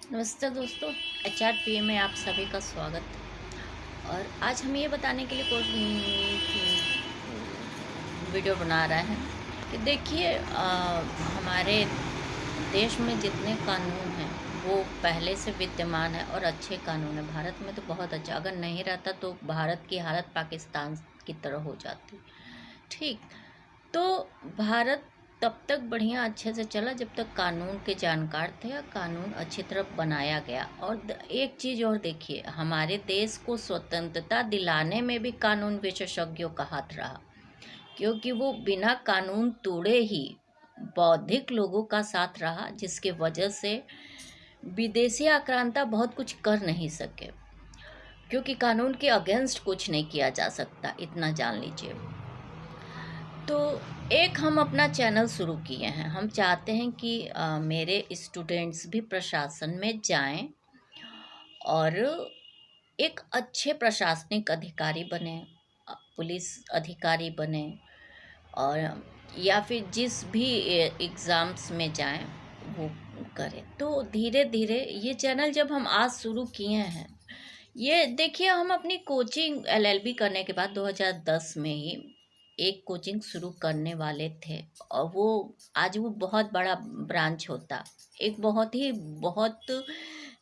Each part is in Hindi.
नमस्ते दोस्तों, HRPA में आप सभी का स्वागत। और आज हम ये बताने के लिए वीडियो बना रहा है कि देखिए हमारे देश में जितने कानून हैं वो पहले से विद्यमान है और अच्छे कानून है। भारत में तो बहुत अच्छा, अगर नहीं रहता तो भारत की हालत पाकिस्तान की तरह हो जाती। ठीक, तो भारत तब तक बढ़िया अच्छे से चला जब तक कानून के जानकार थे या कानून अच्छी तरह बनाया गया। और एक चीज़ और देखिए, हमारे देश को स्वतंत्रता दिलाने में भी कानून विशेषज्ञों का हाथ रहा, क्योंकि वो बिना कानून तोड़े ही बौद्धिक लोगों का साथ रहा, जिसके वजह से विदेशी आक्रांता बहुत कुछ कर नहीं सके, क्योंकि कानून के अगेंस्ट कुछ नहीं किया जा सकता, इतना जान लीजिए। तो एक हम अपना चैनल शुरू किए हैं। हम चाहते हैं कि मेरे स्टूडेंट्स भी प्रशासन में जाएं और एक अच्छे प्रशासनिक अधिकारी बने, पुलिस अधिकारी बने, और या फिर जिस भी एग्ज़ाम्स में जाएं वो करें। तो धीरे धीरे ये चैनल जब हम आज शुरू किए हैं, ये देखिए, हम अपनी कोचिंग LLB करने के बाद 2010 में ही एक कोचिंग शुरू करने वाले थे, और वो आज वो बहुत बड़ा ब्रांच होता, एक बहुत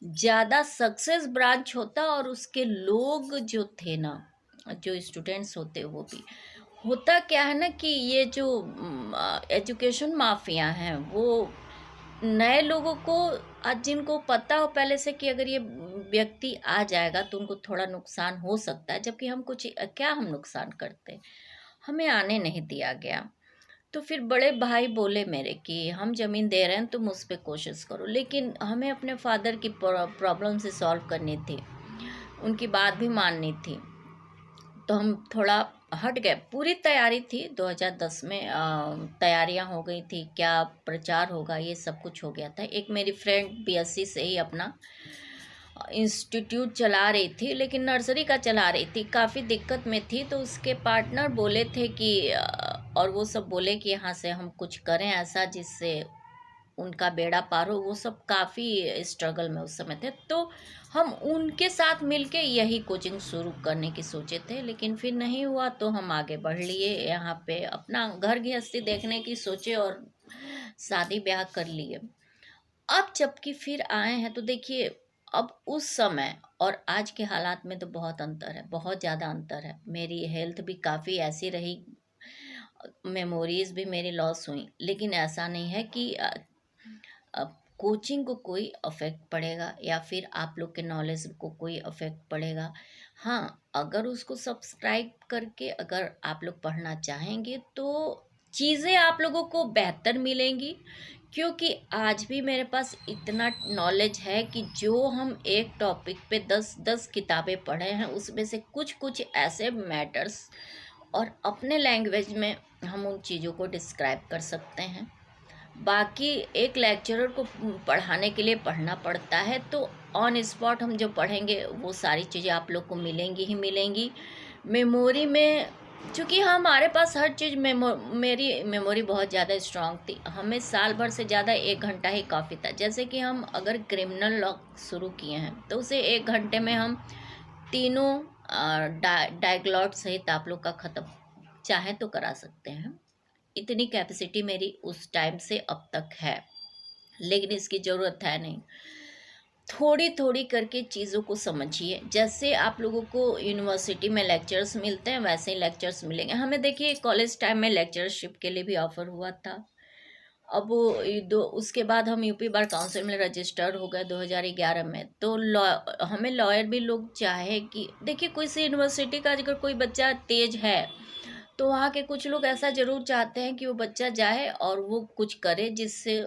ज़्यादा सक्सेस ब्रांच होता। और उसके लोग जो थे ना, जो स्टूडेंट्स होते, वो भी होता क्या है ना कि ये जो एजुकेशन माफिया हैं वो नए लोगों को, आज जिनको पता हो पहले से कि अगर ये व्यक्ति आ जाएगा तो उनको थोड़ा नुकसान हो सकता है, जबकि हम कुछ क्या हम नुकसान करते, हमें आने नहीं दिया गया। तो फिर बड़े भाई बोले मेरे कि हम ज़मीन दे रहे हैं, तुम उस पर कोशिश करो। लेकिन हमें अपने फादर की प्रॉब्लम से सॉल्व करनी थी, उनकी बात भी माननी थी। तो हम थोड़ा हट गए। पूरी तैयारी थी 2010 में, तैयारियां हो गई थी, क्या प्रचार होगा, ये सब कुछ हो गया था। एक मेरी फ्रेंड BSc से ही अपना इंस्टीट्यूट चला रही थी, लेकिन नर्सरी का चला रही थी, काफ़ी दिक्कत में थी। तो उसके पार्टनर बोले थे कि और वो सब बोले कि यहाँ से हम कुछ करें ऐसा जिससे उनका बेड़ा पार हो। वो सब काफ़ी स्ट्रगल में उस समय थे, तो हम उनके साथ मिलके यही कोचिंग शुरू करने की सोचे थे। लेकिन फिर नहीं हुआ, तो हम आगे बढ़ लिए, यहाँ पे अपना घर गृहस्थी देखने की सोचे और शादी ब्याह कर लिए। अब जबकि फिर आए हैं तो देखिए, अब उस समय और आज के हालात में तो बहुत अंतर है, बहुत ज़्यादा अंतर है। मेरी हेल्थ भी काफ़ी ऐसी रही, मेमोरीज भी मेरी लॉस हुई, लेकिन ऐसा नहीं है कि अब कोचिंग को कोई अफेक्ट पड़ेगा या फिर आप लोग के नॉलेज को कोई अफेक्ट पड़ेगा। हाँ, अगर उसको सब्सक्राइब करके अगर आप लोग पढ़ना चाहेंगे तो चीज़ें आप लोगों को बेहतर मिलेंगी, क्योंकि आज भी मेरे पास इतना नॉलेज है कि जो हम एक टॉपिक पे 10 किताबें पढ़े हैं, उसमें से कुछ कुछ ऐसे मैटर्स और अपने लैंग्वेज में हम उन चीज़ों को डिस्क्राइब कर सकते हैं। बाकी एक लेक्चरर को पढ़ाने के लिए पढ़ना पड़ता है, तो ऑन स्पॉट हम जो पढ़ेंगे वो सारी चीज़ें आप लोग को मिलेंगी ही मिलेंगी मेमोरी में। चूँकि हमारे पास हर चीज़ मेरी मेमोरी बहुत ज़्यादा स्ट्रांग थी, हमें साल भर से ज़्यादा 1 घंटा ही काफ़ी था। जैसे कि हम अगर क्रिमिनल लॉ शुरू किए हैं तो उसे 1 घंटे में हम तीनों डायग्लॉट सहित आप लोग का ख़त्म चाहे तो करा सकते हैं। इतनी कैपेसिटी मेरी उस टाइम से अब तक है, लेकिन इसकी ज़रूरत है नहीं। थोड़ी थोड़ी करके चीज़ों को समझिए। जैसे आप लोगों को यूनिवर्सिटी में लेक्चर्स मिलते हैं, वैसे ही लेक्चर्स मिलेंगे हमें। देखिए, कॉलेज टाइम में लेक्चरशिप के लिए भी ऑफ़र हुआ था। अब वो उसके बाद हम यूपी बार काउंसिल में रजिस्टर्ड हो गए 2011 में। तो हमें लॉयर भी लोग चाहे कि देखिए, कोई सी यूनिवर्सिटी का अगर कोई बच्चा तेज है तो वहाँ के कुछ लोग ऐसा ज़रूर चाहते हैं कि वो बच्चा जाए और वो कुछ करे जिससे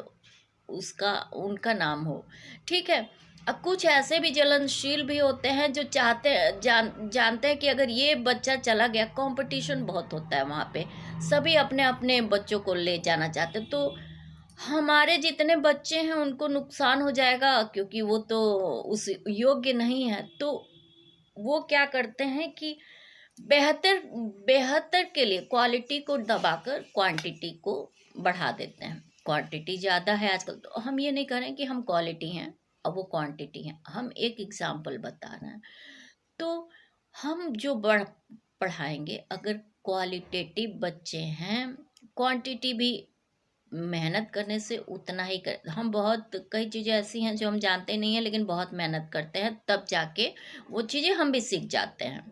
उसका उनका नाम हो। ठीक है। अब कुछ ऐसे भी जलनशील भी होते हैं जो जानते हैं कि अगर ये बच्चा चला गया, कंपटीशन बहुत होता है वहाँ पे, सभी अपने अपने बच्चों को ले जाना चाहते हैं, तो हमारे जितने बच्चे हैं उनको नुकसान हो जाएगा, क्योंकि वो तो उस योग्य नहीं है। तो वो क्या करते हैं कि बेहतर बेहतर के लिए क्वालिटी को दबाकर क्वांटिटी को बढ़ा देते हैं। क्वांटिटी ज़्यादा है आजकल, तो हम ये नहीं करें कि हम क्वालिटी हैं और वो क्वांटिटी है। हम एक एग्जाम्पल बता रहे हैं। तो हम जो पढ़ाएंगे, अगर क्वालिटेटिव बच्चे हैं, क्वांटिटी भी मेहनत करने से उतना ही कर, हम बहुत कई चीज़ें ऐसी हैं जो हम जानते नहीं हैं लेकिन बहुत मेहनत करते हैं, तब जाके वो चीज़ें हम भी सीख जाते हैं।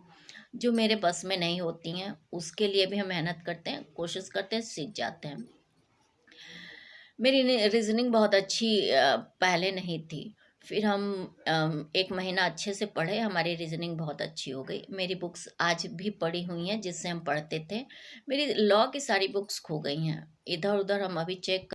जो मेरे बस में नहीं होती हैं उसके लिए भी हम मेहनत करते हैं, कोशिश करते हैं, सीख जाते हैं। मेरी रीजनिंग बहुत अच्छी पहले नहीं थी। फिर हम 1 महीना अच्छे से पढ़े, हमारी रीजनिंग बहुत अच्छी हो गई। मेरी बुक्स आज भी पड़ी हुई हैं जिससे हम पढ़ते थे। मेरी लॉ की सारी बुक्स खो गई हैं, इधर उधर हम अभी चेक